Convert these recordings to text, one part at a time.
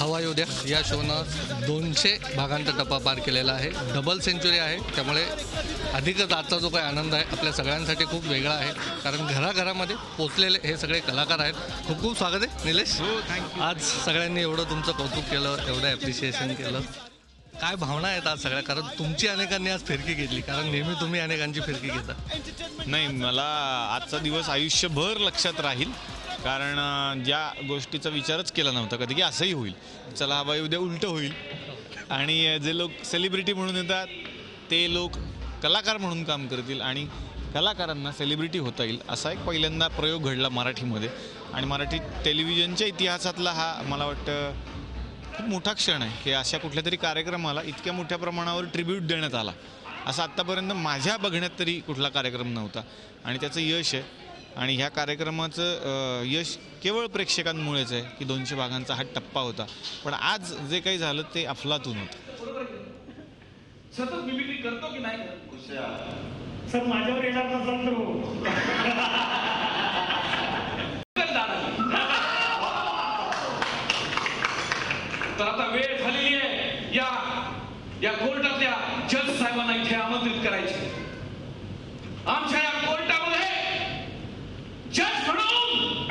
हवा येऊ द्या या शोनं 200 भागांचा टप्पा पार केलेला आहे. डबल सेंचुरी आहे, त्यामुळे अधिकच आजचा जो काही आनंद आहे आपल्या सगळ्यांसाठी खूप वेगळा आहे. कारण घराघरामध्ये पोचलेले हे सगळे कलाकार आहेत. खूप खूप स्वागत आहे निलेश. हो, थँक्यू. आज सगळ्यांनी एवढं तुमचं कौतुक केलं, एवढं ॲप्रिशिएशन केलं. काय भावना आहेत आज सगळ्या? कारण तुमची अनेकांनी आज फिरकी घेतली, कारण नेहमी तुम्ही अनेकांची फिरकी घेता. नाही, मला आजचा दिवस आयुष्यभर लक्षात राहील. कारण ज्या गोष्टीचा विचारच केला नव्हता कधी की असंही होईल, चला हवा उद्या उलटं होईल. आणि जे लोक सेलिब्रिटी म्हणून येतात ते लोक कलाकार म्हणून काम करतील आणि कलाकारांना सेलिब्रिटी होता येईल, असा एक पहिल्यांदा प्रयोग घडला मराठीमध्ये. आणि मराठी टेलिव्हिजनच्या इतिहासातला हा मला वाटतं खूप मोठा क्षण आहे की अशा कुठल्या तरी कार्यक्रमाला इतक्या मोठ्या प्रमाणावर ट्रिब्यूट देण्यात आला. असं आत्तापर्यंत माझ्या बघण्यात तरी कुठला कार्यक्रम नव्हता आणि त्याचं यश आहे. आणि ह्या कार्यक्रमाचं यश केवळ प्रेक्षकांमुळेच आहे की 200 भागांचा हा टप्पा होता. पण आज जे काही झालं ते अफलातून होतं. सतत मिमिक्री करतो की नाही? सर माझ्यावर येणार नसाल तर हो. तर आता वेळ झालेली आहे या कोर्टातल्या जज साहेबांना इथे आमंत्रित करायचे. आमच्या या कोर्टामध्ये जज म्हणून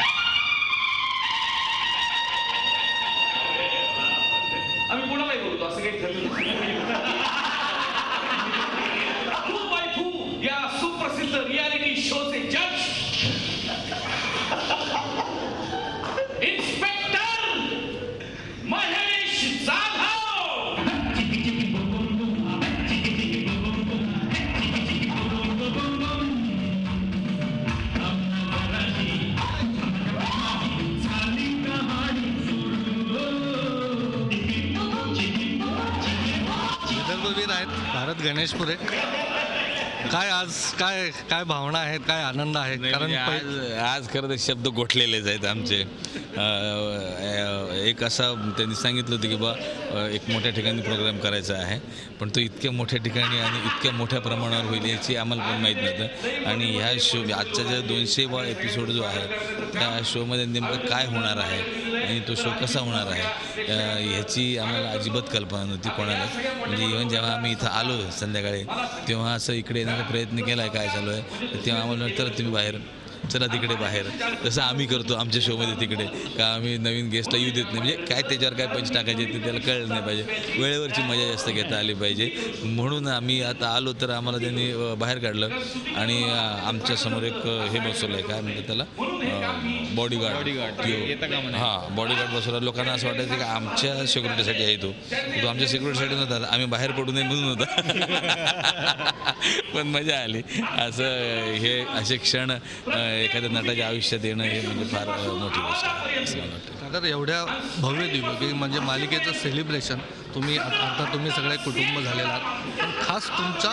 आम्ही कोणालाही बोलतो, असं काही ठरलं या सुप्रसिद्ध रियालिटी शोचे जज इन्स्पेक्टर महेश जाधव. विदर्भवीर आहेत भारत गणेशपुरे. काय आज काय काय भावना आहेत, काय आनंद आहे? कारण आज खरं तर शब्द गोठलेलेच आहेत आमचे. एक असा त्यांनी सांगितलं होतं की बा एक मोठ्या ठिकाणी प्रोग्राम करायचा आहे, पण तो इतक्या मोठ्या ठिकाणी आणि इतक्या मोठ्या प्रमाणावर होईल याची आम्हाला पण माहीत नव्हतं. आणि ह्या शो आजचा जो 200वा एपिसोड जो आहे त्या शोमध्ये नेमकं काय होणार आहे आणि तो शो कसा होणार आहे ह्याची आम्हाला अजिबात कल्पना नव्हती कोणालाच. म्हणजे इव्हन जेव्हा आम्ही इथं आलो संध्याकाळी तेव्हा असं इकडे येण्याचा प्रयत्न केला आहे काय चालू आहे, तेव्हा आम्हाला नंतर तुम्ही बाहेर चला तिकडे बाहेर, तसं आम्ही करतो आमच्या शोमध्ये तिकडे का आम्ही नवीन गेस्टला येऊ देत नाही. म्हणजे काय त्याच्यावर काय पंच टाकायचे ते त्याला कळलं नाही पाहिजे, वेळेवरची मजा जास्त घेता आली पाहिजे. म्हणून आम्ही आता आलो तर आम्हाला त्यांनी बाहेर काढलं आणि आमच्यासमोर एक हे बसवलं आहे, काय म्हणतात त्याला, बॉडीगार्ड. हां, बॉडीगार्ड बसवला. लोकांना असं वाटायचं की आमच्या सिक्युरिटीसाठी आहे तो आमच्या सिक्युरिटीसाठी नव्हता, आम्ही बाहेर पडू नये म्हणून होता. पण मजा आली. असं हे असे क्षण एखाद्या नटाच्या आयुष्यात येणं हे म्हणजे फार मोठी गोष्ट आहे असं मला वाटतं. तर एवढ्या भव्य दिव्य की म्हणजे मालिकेचं सेलिब्रेशन तुम्ही आता तुम्ही सगळे कुटुंब झालेला आहात, पण खास तुमचा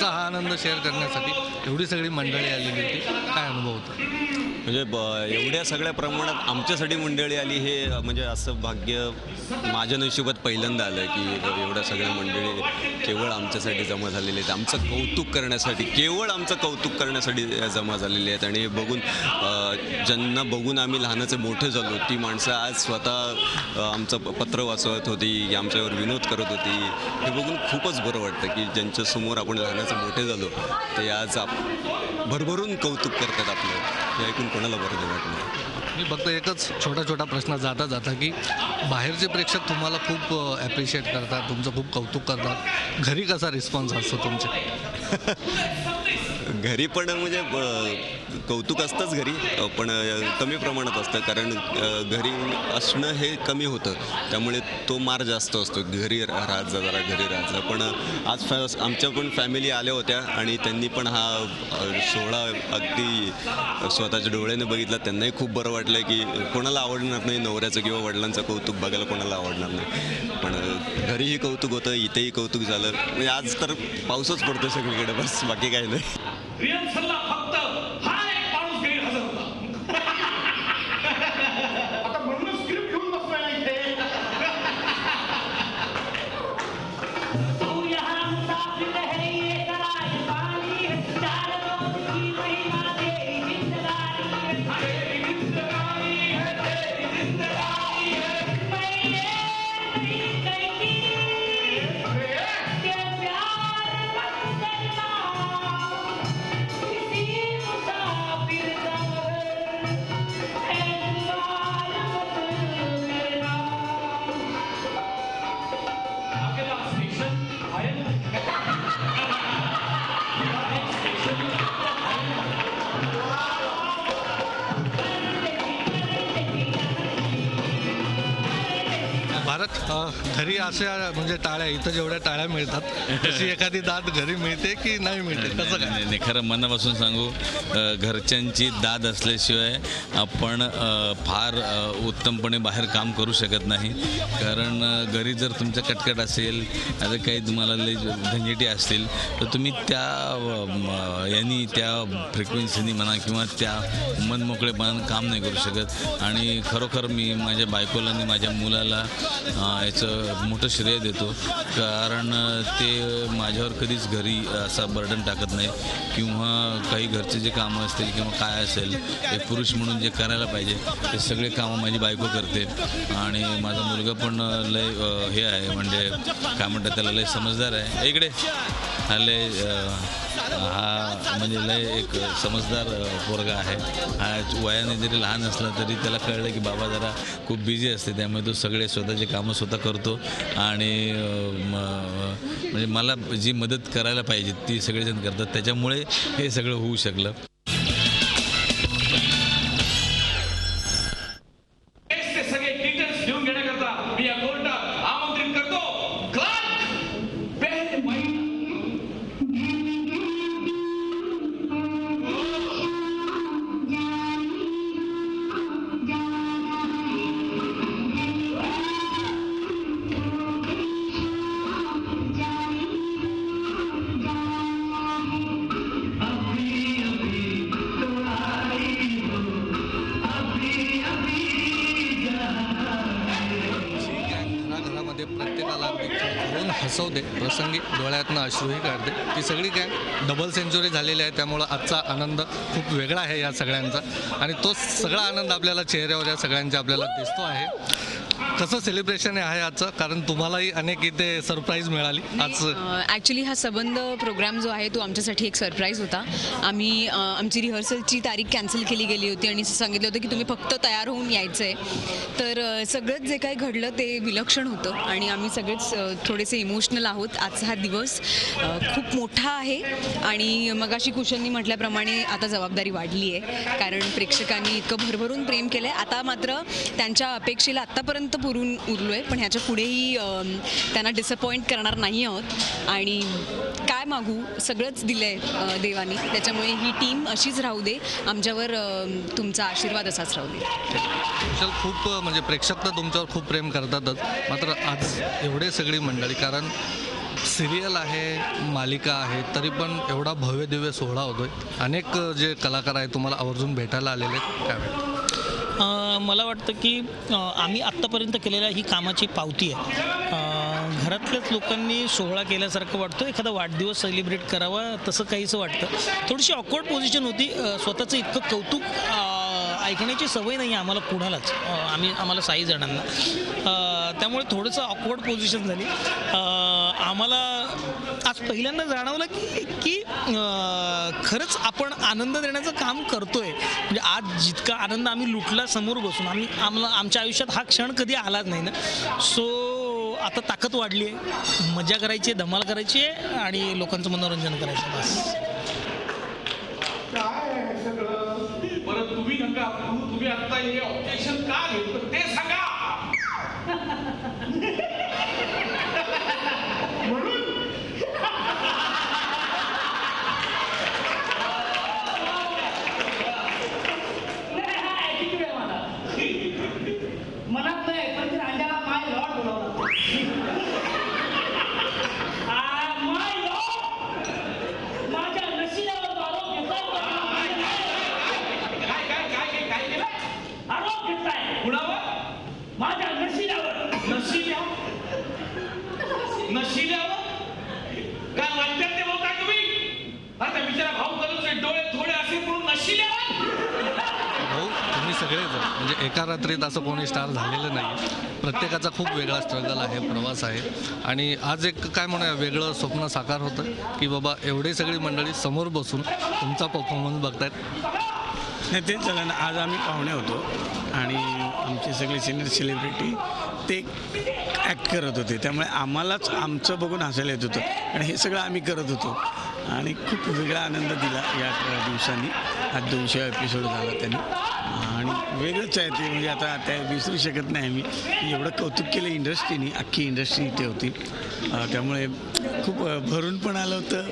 हा आनंद शेअर करण्यासाठी एवढी सगळी मंडळी आलेली होती, काय अनुभव होता? म्हणजे एवढ्या सगळ्या प्रमाणात आमच्यासाठी मंडळी आली हे म्हणजे असं भाग्य माझ्या नशिबात पहिल्यांदा आलं की एवढ्या सगळ्या मंडळी केवळ आमच्यासाठी जमा झालेले आहेत, आमचं कौतुक करण्यासाठी, केवळ आमचं कौतुक करण्यासाठी जमा झालेली आहेत. आणि हे बघून ज्यांना बघून आम्ही लहानाचे मोठे झालो ती माणसं आज स्वतः आमचं पत्र वाचवत होती, आमच्यावर विनोद करत होती. हे बघून खूपच बरं वाटतं की ज्यांच्यासमोर आपण लहानाचे मोठे झालो ते आज भरभरून कौतुक करतात आपलं. हे ऐकून कोणाला बरं नाही वाटलं. मी फक्त एकच छोटा प्रश्न जाता की बाहेरचे प्रेक्षक तुम्हाला खूप ॲप्रिशिएट करतात, तुमचं खूप कौतुक करतात, घरी कसा रिस्पॉन्स असतो तुमचे? घरी पण म्हणजे कौतुक असतंच घरी, पण कमी प्रमाणात असतं. कारण घरी असणं हे कमी होतं, त्यामुळे तो मार जास्त असतो. घरी राहत जा जरा, घरी राहत जा. पण आज आमच्या पण फॅमिली आल्या होत्या आणि त्यांनी पण हा सोहळा अगदी स्वतःच्या डोळ्याने बघितला. त्यांनाही खूप बरं वाटलं की कोणाला आवडणार नाही नवऱ्याचं किंवा वडिलांचं कौतुक बघायला, कोणाला आवडणार नाही. पण घरीही कौतुक होतं, इथेही कौतुक झालं. म्हणजे आज तर पाऊसच पडतो सगळीकडे, बस बाकी काही नाही. रिहर्सलला फक्त हा एक माणूस गैरहजर होता. आता म्हणून स्क्रिप्ट घेऊन बसतोय ना इथे. तू यहाँ मुसाफिर है ये कराए पानी है, चार रोज की महिमा तेरी जिंदगानी है, तेरी जिंदगानी है, तेरी जिंदगानी है. मैं ये भारत घरी अशा म्हणजे टाळ्या इथं जेवढ्या टाळ्या मिळतात तशी एखादी दाद घरी मिळते की नाही मिळते, कसं काय? नाही, खरं मनापासून सांगू, घरच्यांची दाद असल्याशिवाय आपण फार उत्तमपणे बाहेर काम करू शकत नाही. कारण घरी जर तुमचं कटकट असेल, आता काही तुम्हाला लई झंझटी असतील, तर तुम्ही त्या फ्रिक्वेन्सीनी म्हणा किंवा त्या मनमोकळेपणानं काम नाही करू शकत. आणि खरोखर मी माझ्या बायकोला आणि माझ्या मुलाला याचं मोठं श्रेय देतो. कारण ते माझ्यावर कधीच घरी असा बर्डन टाकत नाही किंवा काही घरचे जे कामं असतील किंवा काय असेल, एक पुरुष म्हणून जे करायला पाहिजे ते सगळे कामं माझी बायको करते. आणि माझा मुलगा पण लय हे आहे, म्हणजे काय म्हणतात त्याला, लय समजदार आहे. इकडे हा लय हा म्हणजे लय एक समजदार पोरगा आहे. हा वयाने जरी लहान असला तरी त्याला कळलं की बाबा जरा खूप बिझी असते, त्यामुळे तो सगळे स्वतःचे कामं स्वतः करतो. आणि म्हणजे मला जी मदत करायला पाहिजे ती सगळेजण करतात, त्याच्यामुळे हे सगळं होऊ शकलं. ते सगळे डिटेल्स घेऊन घेण्याकरता मी या कोर्टात आमंत्रित करतो क्लार्क बेल घराघरामध्ये प्रत्येकाला घेऊन हसवते, प्रसंगी डोळ्यातनं अश्रूही काढते. ती सगळी गँग डबल सेंचुरी झालेली आहे, त्यामुळं आजचा आनंद खूप वेगळा आहे या सगळ्यांचा. आणि तो सगळा आनंद आपल्याला चेहऱ्यावर या सगळ्यांच्या आपल्याला दिसतो आहे. कसं सेलिब्रेशन आहे आजचं, कारण तुम्हालाही अनेक इथे सरप्राईज मिळाली आज. ॲक्च्युली हा संबंध प्रोग्राम जो आहे तो आमच्यासाठी एक सरप्राईज होता. आम्ही आमची रिहर्सलची तारीख कॅन्सल केली गेली होती आणि सांगितलं होतं की तुम्ही फक्त तयार होऊन यायचं आहे. तर सगळंच जे काही घडलं ते विलक्षण होतं आणि आम्ही सगळेच थोडेसे इमोशनल आहोत. आजचा हा दिवस खूप मोठा आहे आणि मगाशी कुशलनी म्हटल्याप्रमाणे आता जबाबदारी वाढली आहे, कारण प्रेक्षकांनी इतकं भरभरून प्रेम केलं आहे. आता मात्र त्यांच्या अपेक्षेला आत्तापर्यंत पुरून उरलो आहे, पण ह्याच्या पुढेही त्यांना डिसअपॉइंट करणार नाही आहोत. आणि काय मागू, सगळंच दिलं आहे देवानी, त्याच्यामुळे ही टीम अशीच राहू दे, आमच्यावर तुमचा आशीर्वाद असाच राहू दे. कुशल, खूप म्हणजे प्रेक्षक तर तुमच्यावर खूप प्रेम करतातच, मात्र आज एवढे सगळी मंडळी, कारण सिरियल आहे, मालिका आहे, तरी पण एवढा भव्य दिव्य सोहळा होतोय. अनेक जे कलाकार आहेत तुम्हाला आवर्जून भेटायला आलेले आहेत, काय वाटतं? मला वाटतं की आम्ही आत्तापर्यंत केलेल्या ही कामाची पावती आहे. घरातल्याच लोकांनी सोहळा केल्यासारखं वाटतं, एखादा वाढदिवस सेलिब्रेट करावा तसं काहीसं वाटतं. थोडीशी ऑकवर्ड पोझिशन होती, स्वतःचं इतकं कौतुक ऐकण्याची सवय नाही आम्हाला कुणालाच, आम्हाला 6 जणांना, त्यामुळे थोडंसं ऑकवर्ड पोझिशन झाली. आम्हाला आज पहिल्यांदा जाणवलं की खरंच आपण आनंद देण्याचं काम करतोय. म्हणजे आज जितका आनंद आम्ही लुटला समोर बसून, आमच्या आयुष्यात हा क्षण कधी आलाच नाही ना. सो आता ताकद वाढली आहे, मजा करायची आहे, धमाल करायची आहे आणि लोकांचं मनोरंजन करायचं, बस. परत तुम्ही आता हे ऑब्जेक्शन का घेतलं ते सांगा. मनात नाही पण ते राजाला माय लॉर्ड बोलावलं. माय लॉर्ड, माझ्या नशिबावर आरोप घेताय. काय केलं? आरोप घेताय कुणावर? माझ्या नशिबावर. नशिल्यावर काय वाटतात ते बोलताय तुम्ही? आता बिचारा भाऊ करून डोळे थोडे असे म्हणून नशिल्यावर. भाऊ, तुम्ही सगळेच म्हणजे एका रात्रीत असं कोणी स्टार झालेलं नाही. प्रत्येकाचा खूप वेगळा स्ट्रगल आहे, प्रवास आहे. आणि आज एक काय म्हणूया वेगळं स्वप्न साकार होतं की बाबा एवढी सगळी मंडळी समोर बसून तुमचा परफॉर्मन्स बघतायत. नाही, तेच झालं ना. आज आम्ही पाहुणे होतो आणि आमचे सगळे सिनियर सेलिब्रिटी ते ॲक्ट करत होते, त्यामुळे आम्हालाच आमचं बघून हसायला येत होतं आणि हे सगळं आम्ही करत होतो. आणि खूप वेगळा आनंद दिला या दिवसांनी. आज 200 एपिसोड झाला त्यांनी आणि वेगळंच आहे ते, म्हणजे आता त्या विसरू शकत नाही मी. एवढं कौतुक केलं इंडस्ट्रीनी, अख्खी इंडस्ट्री इथे होती. त्यामुळे खूप भरून पण आलं होतं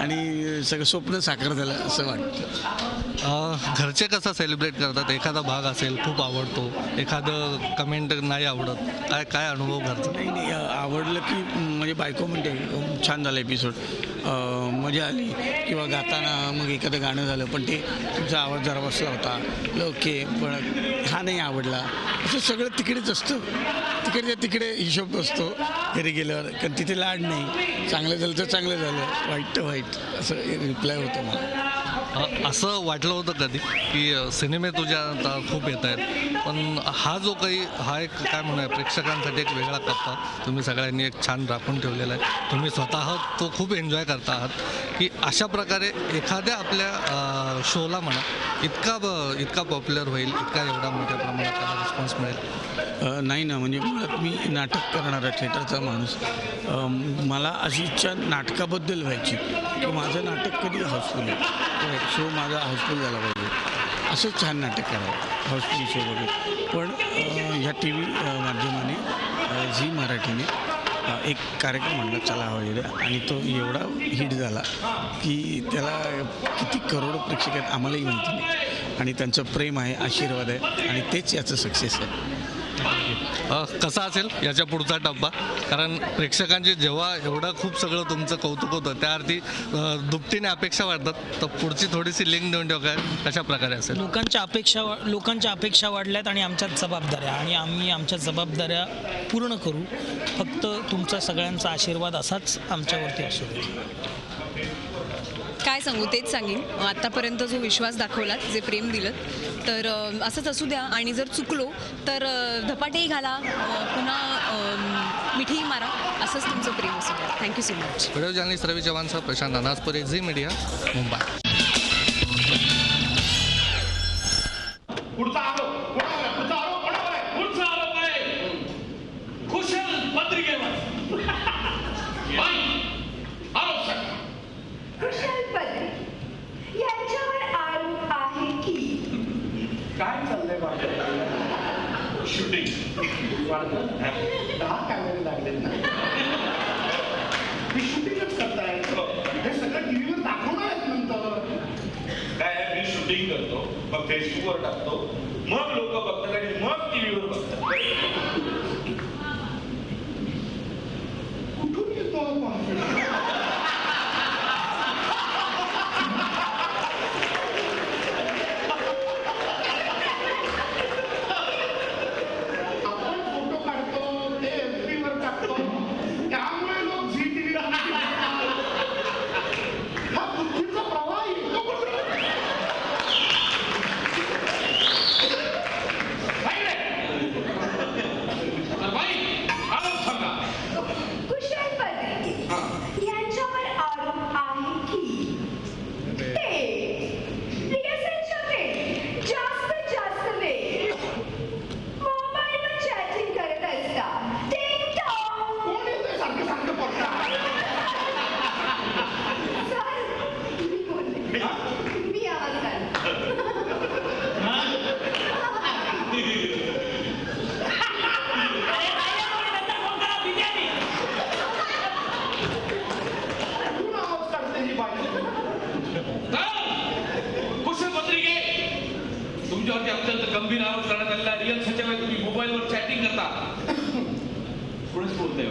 आणि सगळं स्वप्न साकार झालं असं वाटतं. घरचे कसं सेलिब्रेट करतात? एखादा भाग असेल खूप आवडतो, एखादं कमेंट नाही आवडत, काय अनुभव घरचा? नाही आवडलं की म्हणजे बायको म्हणते छान झालं एपिसोड, मजा आली, किंवा गाताना मग एखादं गाणं झालं पण ते तुमचा आवाज जरा बसला होता, ओके, पण हा नाही आवडला, असं सगळं तिकडेच असतं. तिकडे हिशोब असतो घरी गेल्यावर, कारण तिथे लाड नाही. चांगलं झालं तर चांगलं झालं, वाईट तर वाईट, असं रिप्लाय होतं मला. असं वाटलं होतं कधी की सिनेमे तुझ्या आता खूप येत आहेत, पण हा जो काही हा एक काय म्हणूया प्रेक्षकांसाठी एक वेगळा कप्पा तुम्ही सगळ्यांनी एक छान राखून ठेवलेला आहे, तुम्ही स्वतः तो खूप एन्जॉय करता आहात, की अशा प्रकारे एखाद्या आपल्या शोला म्हणा इतका पॉप्युलर होईल, इतका एवढा मोठ्या प्रमाणात त्याला रिस्पॉन्स मिळेल? नाही ना, म्हणजे मुळात मी नाटक करणारा थिएटरचा माणूस, मला अशी इच्छा नाटकाबद्दल व्हायची की माझं नाटक कधी हाऊसफुल आहे, शो माझा हाऊसफुल झाला पाहिजे, असं छान नाटक करावं हाऊसफुल शो वगैरे. पण ह्या टी व्ही माध्यमाने झी मराठीने एक कार्यक्रम आणला चला हवा येऊद्या, आणि तो एवढा हिट झाला की त्याला किती करोडो प्रेक्षक आहेत आम्हालाही माहिती नाही, आणि त्यांचं प्रेम आहे, आशीर्वाद आहे, आणि तेच याचं सक्सेस आहे. कसा असेल याच्या पुढचा टप्पा? कारण प्रेक्षकांची जेव्हा एवढं खूप सगळं तुमचं कौतुक होतं त्या अर्थी दुपटीने अपेक्षा वाढतात, तर पुढची थोडीशी लिंक देऊन ठेव, काय कशा प्रकारे असेल? लोकांच्या अपेक्षा वाढल्यात आणि आमच्यात जबाबदाऱ्या, आणि आम्ही आमच्या जबाबदाऱ्या पूर्ण करू. फक्त तुमचा सगळ्यांचा आशीर्वाद असाच आमच्यावरती असू दे. काय सांगू, तेच सांगेन. आत्तापर्यंत जो विश्वास दाखवलात, जे प्रेम दिलं, तर असंच असू द्या. आणि जर चुकलो तर धपाटेही घाला, पुन्हा मिठीही मारा, असंच तुमचं प्रेम असू द्या. Thank you so much. Video journalist Ravi चव्हाणसह प्रशांत अनासपुरे, झी मीडिया, मुंबई. पुढचा आरोप आहे कुशल पत्रिकेवर. आरोप सर. कुशल पत्रिक यांच्यावर आरोप आहे की काय चाललंय बाबा? शूटिंग 10 कॅमेरे लागलेत ना, मी शूटिंगच करतायत, हे सगळं टीव्हीवर दाखवणार आहेत नंतर. काय मी शूटिंग करतो, मग फेसबुकवर टाकतो, मग लोक बघतात आणि मग टीव्हीवर बघतात. कुठून येतो तुमच्यावरती अत्यंत गंभीर आरोप करण्यात आलेला रिअल सचिव आहे. तुम्ही मोबाईलवर चॅटिंग करता. कोणीच बोलतंय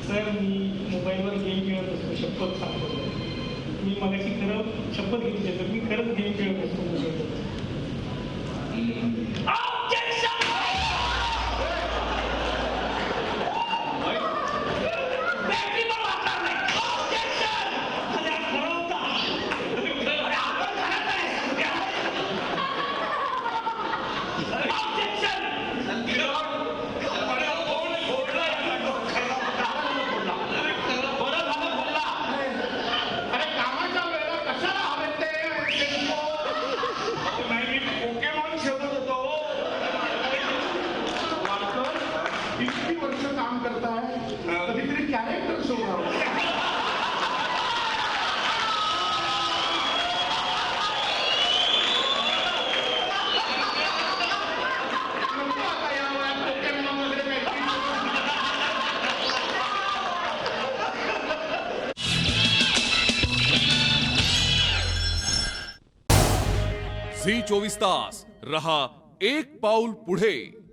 सर, मी मोबाईलवर गेम खेळत असतो, शपथ सांगतो. मी मगाशी खरं शपथ घेतली तर मी खरंच गेम खेळत असतो मोबाईलवर. काम करताय, कधीतरी कॅरेक्टर शोधावं. झी 24 तास रहा एक पाऊल पुढे.